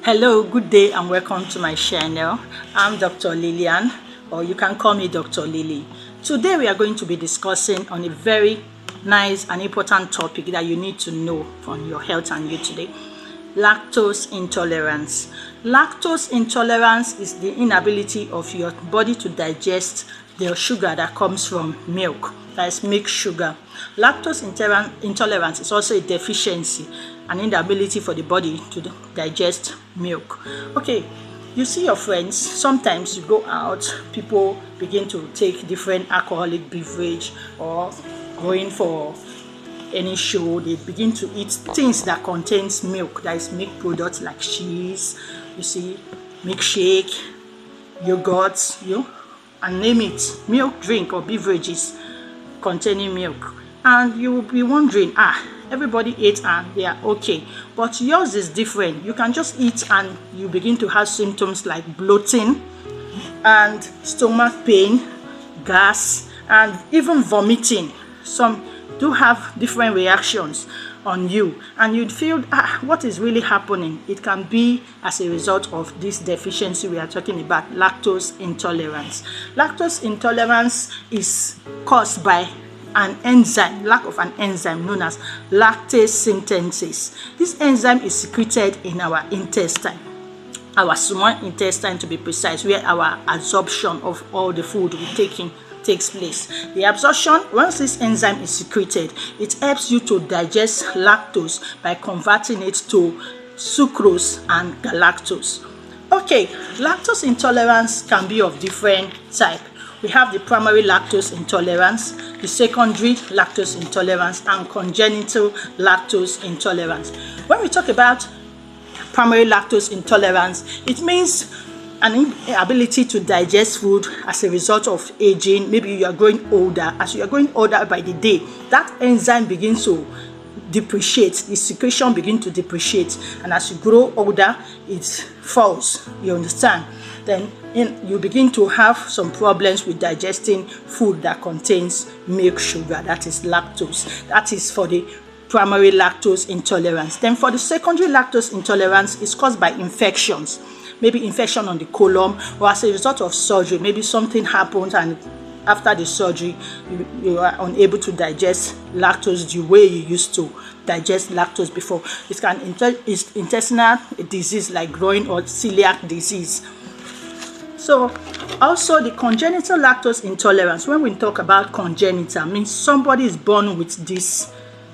Hello, good day and welcome to my channel. I'm Dr. Lillian, or you can call me Dr. Lily. Today we are going to be discussing on a very nice and important topic that you need to know for your health and you today. Lactose intolerance. Lactose intolerance is the inability of your body to digest the sugar that comes from milk, that is milk sugar. Lactose intolerance is also a deficiency, an inability for the body to digest milk. Okay, you see your friends, sometimes you go out, people begin to take different alcoholic beverage or going for any show, they begin to eat things that contains milk, that is milk products like cheese, you see, milkshake, yogurt, and name it, milk drink or beverages containing milk. And you will be wondering, everybody ate and they are okay, but yours is different. You can just eat and you begin to have symptoms like bloating and stomach pain, gas, and even vomiting. Some do have different reactions on you and you'd feel what is really happening. It can be as a result of this deficiency we are talking about, lactose intolerance. Lactose intolerance is caused by an enzyme, lack of an enzyme known as lactase synthesis. This enzyme is secreted in our intestine, our small intestine to be precise, where our absorption of all the food we take in takes place. The absorption, once this enzyme is secreted, it helps you to digest lactose by converting it to sucrose and galactose. Okay, lactose intolerance can be of different type. We have the primary lactose intolerance, the secondary lactose intolerance, and congenital lactose intolerance. When we talk about primary lactose intolerance, it means an inability to digest food as a result of aging. Maybe you are growing older. As you are growing older by the day, that enzyme begins to depreciate, the secretion begins to depreciate, and as you grow older, it falls. You understand? Then you begin to have some problems with digesting food that contains milk sugar, that is lactose. That is for the primary lactose intolerance. Then for the secondary lactose intolerance, it's caused by infections. Maybe infection on the colon, or as a result of surgery. Maybe something happens and after the surgery you are unable to digest lactose the way you used to digest lactose before. It can it's intestinal disease like growing or celiac disease. So also the congenital lactose intolerance, when we talk about congenital, means somebody is born with this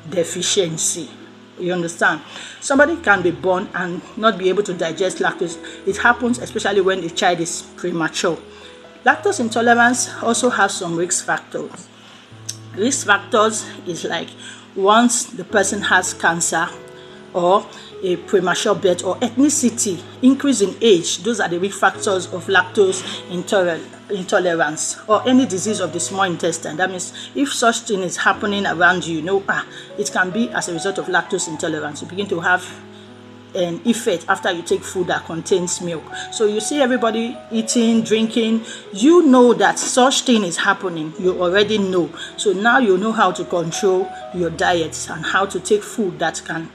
deficiency. You understand? Somebody can be born and not be able to digest lactose. It happens especially when the child is premature. Lactose intolerance also has some risk factors. Risk factors is like once the person has cancer or a premature birth or ethnicity, increase in age. Those are the risk factors of lactose intolerance, or any disease of the small intestine. That means if such thing is happening around you, it can be as a result of lactose intolerance. You begin to have an effect after you take food that contains milk. So you see everybody eating, drinking, you know that such thing is happening. You already know. So now you know how to control your diet and how to take food that can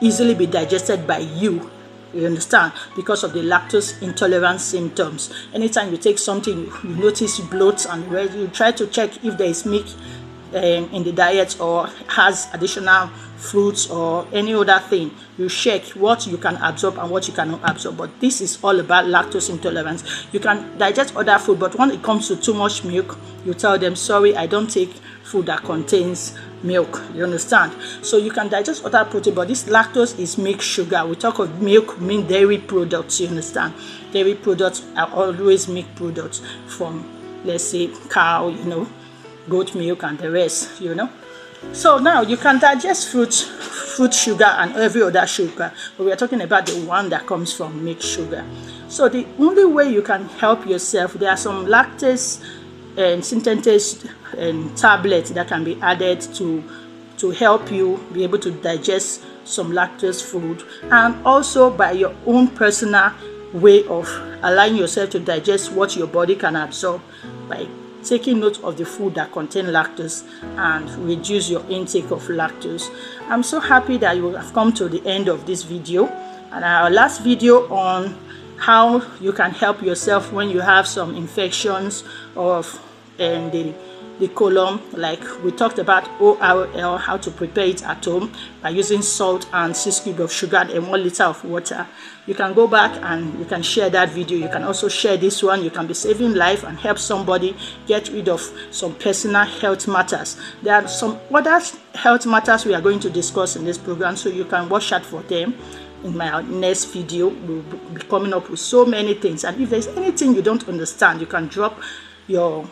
easily be digested by you. You understand? Because of the lactose intolerance symptoms. Anytime you take something, you notice bloat, and you try to check if there is milk in the diet or has additional fruits or any other thing. You check what you can absorb and what you cannot absorb. But this is all about lactose intolerance. You can digest other food, but when it comes to too much milk, you tell them, sorry, I don't take food that contains milk. You understand? So you can digest other protein, but this lactose is milk sugar. We talk of milk, mean dairy products. You understand? Dairy products are always milk products from, let's say, cow, goat milk and the rest, So now you can digest fruit sugar and every other sugar, but we are talking about the one that comes from milk sugar. So the only way you can help yourself, there are some lactase and synthesis and tablets that can be added to help you be able to digest some lactose food, and also by your own personal way of allowing yourself to digest what your body can absorb by taking note of the food that contain lactose and reduce your intake of lactose. I'm so happy that you have come to the end of this video. And our last video on how you can help yourself when you have some infections of the colon, like we talked about ORL, how to prepare it at home by using salt and 6 cubes of sugar and 1 liter of water. You can go back and you can share that video. You can also share this one. You can be saving life and help somebody get rid of some personal health matters. There are some other health matters we are going to discuss in this program, so you can watch out for them. In my next video, we'll be coming up with so many things, and if there's anything you don't understand, you can drop your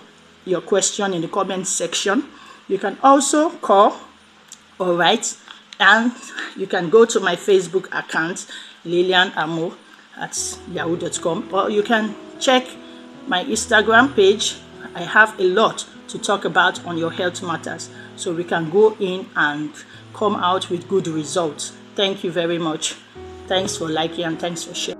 question in the comment section. You can also call or write, and you can go to my Facebook account, Lilian Amo at yahoo.com, or you can check my Instagram page. I have a lot to talk about on your health matters, so we can go in and come out with good results. Thank you very much. Thanks for liking and thanks for sharing.